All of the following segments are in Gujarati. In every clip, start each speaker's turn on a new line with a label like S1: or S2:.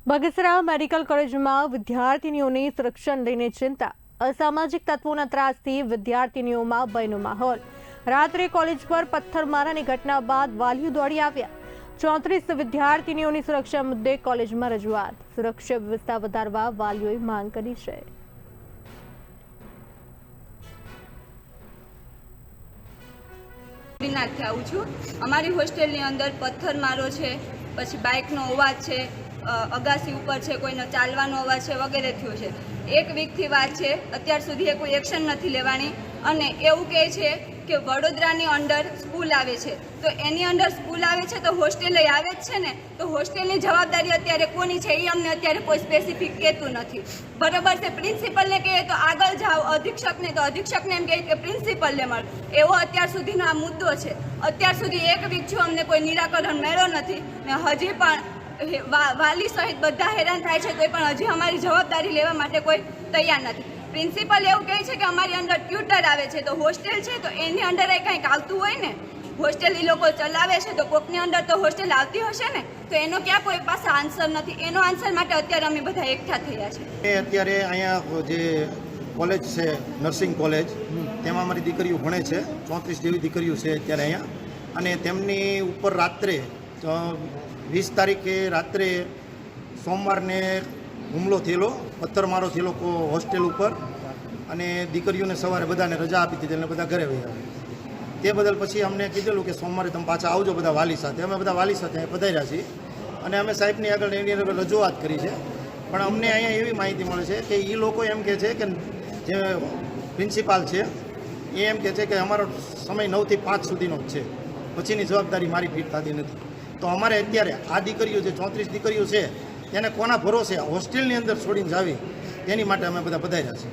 S1: બગસરા મેડિકલ કોલેજમાં વિદ્યાર્થીનીઓની સુરક્ષાને લઈને ચિંતા। અસામાજિક તત્વોના ત્રાસથી વિદ્યાર્થીનીઓમાં ભયનો માહોલ। રાત્રે કોલેજ પર પથ્થરમારાની ઘટના બાદ વાલીઓ દોડી આવ્યા। 34 વિદ્યાર્થીનીઓની સુરક્ષા મુદ્દે કોલેજમાં રજૂઆત। સુરક્ષા વ્યવસ્થા વધારવા વાલીઓએ માંગ કરી છે।
S2: આવું છું। અમારી હોસ્ટેલની અંદર પથ્થરમારો છે, પછી બાઇકનો અવાજ છે, અગાસી ઉપર છે, કોઈનો ચાલવાનો અવાજ છે વગેરે થયો છે। એક વીકથી વાત છે, અત્યાર સુધી કોઈ એક્શન નથી લેવાની અને એવું કહે છે કે વડોદરાની અંદર સ્કૂલ આવે છે, તો એની અંદર સ્કૂલ આવે છે તો હોસ્ટેલે આવે જ છે ને, તો હોસ્ટેલની જવાબદારી અત્યારે કોની છે એ અમને અત્યારે કોઈ સ્પેસિફિક કહેતું નથી। બરાબર છે, પ્રિન્સિપલને કહે તો આગળ જાઓ, અધિક્ષકને તો અધિક્ષકને એમ કહે કે પ્રિન્સિપલને મળો, એવો અત્યાર સુધીનો આ મુદ્દો છે। અત્યાર સુધી એક વીક છું, અમને કોઈ નિરાકરણ મળ્યો નથી ને હજી પણ વાલી સહિત બધા હેરાન થાય છે, તો પણ હજી અમારી જવાબદારી લેવા માટે કોઈ તૈયાર નથી। પ્રિન્સિપલ એવું કહે છે કે અમારી અંદર ટ્યુટર આવે છે, તો હોસ્ટેલ છે તો એની અંદર કંઈક આવતું હોય ને, હોસ્ટેલ એ લોકો ચલાવે છે તો કોકની અંદર તો હોસ્ટેલ આવતી હશે ને, તો એનો ક્યાં કોઈ પાસે આન્સર નથી। એનો આન્સર માટે અત્યારે અમે બધા એકઠા થયા છે।
S3: અત્યારે અહીંયા જે કોલેજ છે નર્સિંગ કોલેજ, તેમાં અમારી દીકરીઓ ભણે છે, 34 જેવી દીકરીઓ છે અત્યારે અહીંયા, અને તેમની ઉપર રાત્રે 20 તારીખે રાત્રે સોમવારને હુમલો થયેલો, પથ્થરમારો થયેલો હોસ્ટેલ ઉપર, અને દીકરીઓને સવારે બધાને રજા આપી દીધી અને બધા ઘરે વહી આવ્યા। તે બદલ પછી અમને કીધેલું કે સોમવારે તમે પાછા આવજો બધા વાલી સાથે। અમે બધા વાલી સાથે પધાર્યા છીએ અને અમે સાહેબની આગળ એની આગળ રજૂઆત કરી છે, પણ અમને અહીંયા એવી માહિતી મળે છે કે એ લોકો એમ કહે છે કે જે પ્રિન્સિપાલ છે એ એમ કહે છે કે અમારો સમય 9 થી 5 સુધીનો જ છે, પછીની જવાબદારી મારી ફીટ થતી નથી। તો અમારે અત્યારે આ દીકરીઓ જે 34 દીકરીઓ છે તેને કોના ભરોસે હોસ્ટેલની અંદર છોડીને જાવી, તેની માટે અમે બધા પધાર્યા છીએ।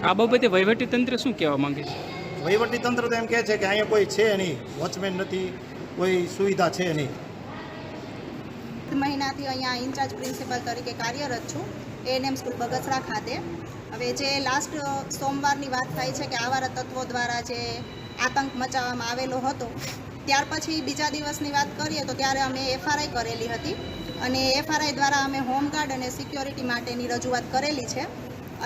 S4: આ બાબતે વહીવટીતંત્ર શું કહેવા માંગે છે?
S3: વહીવટીતંત્ર તો એમ કહે છે કે અહીંયા કોઈ છે નહીં, વોચમેન નથી, કોઈ સુવિધા છે નહીં।
S5: મહિનાથી અહીંયા ઇન્ચાર્જ પ્રિન્સિપલ તરીકે કાર્યરત છું એએનએમ સ્કૂલ બગસરા ખાતે। હવે જે લાસ્ટ સોમવારની વાત થાય છે કે આવારા તત્વો દ્વારા જે આતંક મચાવવામાં આવેલો હતો, ત્યાર પછી બીજા દિવસની વાત કરીએ તો ત્યારે અમે એફઆરઆઈ કરેલી હતી અને એફઆરઆઈ દ્વારા અમે હોમગાર્ડ અને સિક્યોરિટી માટેની રજૂઆત કરેલી છે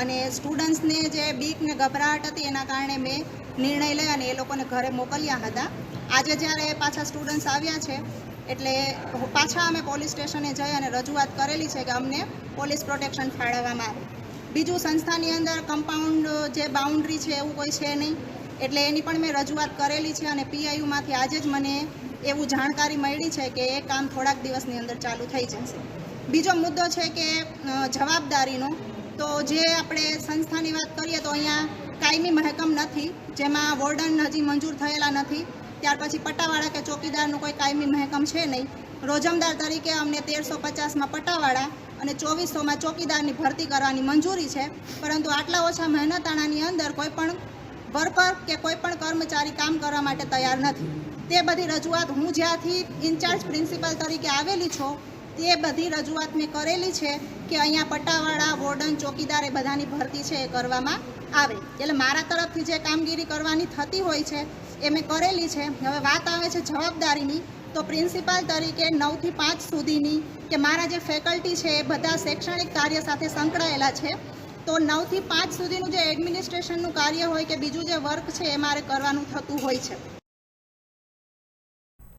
S5: અને સ્ટુડન્ટ્સને જે બીક ને ગભરાટ હતી એના કારણે મેં નિર્ણય લઈ અને એ લોકોને ઘરે મોકલ્યા હતા। આજે જ્યારે પાછા સ્ટુડન્ટ્સ આવ્યા છે એટલે પાછા અમે પોલીસ સ્ટેશને જઈ અને રજૂઆત કરેલી છે કે અમને પોલીસ પ્રોટેક્શન ફાળવવામાં આવે। બીજું, સંસ્થાની અંદર કમ્પાઉન્ડ જે બાઉન્ડ્રી છે એવું કોઈ છે નહીં, એટલે એની પણ મેં રજૂઆત કરેલી છે અને પીઆઈયુમાંથી આજે જ મને એવું જાણકારી મળી છે કે એ કામ થોડાક દિવસની અંદર ચાલુ થઈ જશે। બીજો મુદ્દો છે કે જવાબદારીનો, તો જે આપણે સંસ્થાની વાત કરીએ તો અહીંયા કાયમી મહેકમ નથી, જેમાં વોર્ડન હજી મંજૂર થયેલા નથી, ત્યાર પછી પટ્ટાવાળા કે ચોકીદારનું કોઈ કાયમી મહેકમ છે નહીં। રોજમદાર તરીકે અમને 1350માં પટ્ટાવાળા અને 2400માં ચોકીદારની ભરતી કરવાની મંજૂરી છે, પરંતુ આટલા ઓછા મહેનતાણાની અંદર કોઈ પણ વર્કર કે કોઈ પણ કર્મચારી કામ કરવા માટે તૈયાર નથી। તે બધી રજૂઆત હું જ્યાંથી ઇન્ચાર્જ પ્રિન્સિપલ તરીકે આવેલી છું તે બધી રજૂઆત મેં કરેલી છે કે અહીંયા પટ્ટાવાળા, વોર્ડન, ચોકીદાર એ બધાની ભરતી છે એ કરવામાં આવે। એટલે મારા તરફથી જે કામગીરી કરવાની થતી હોય છે એ મેં કરેલી છે। હવે વાત આવે છે જવાબદારીની, તો પ્રિન્સિપાલ તરીકે 9 થી 5 સુધીની કે મારા જે ફેકલ્ટી છે એ બધા શૈક્ષણિક કાર્ય સાથે સંકળાયેલા છે, તો 9 થી 5 સુધીનું જે એડમિનિસ્ટ્રેશનનું કાર્ય હોય કે બીજું જે વર્ક છે એ મારે કરવાનું થતું હોય છે।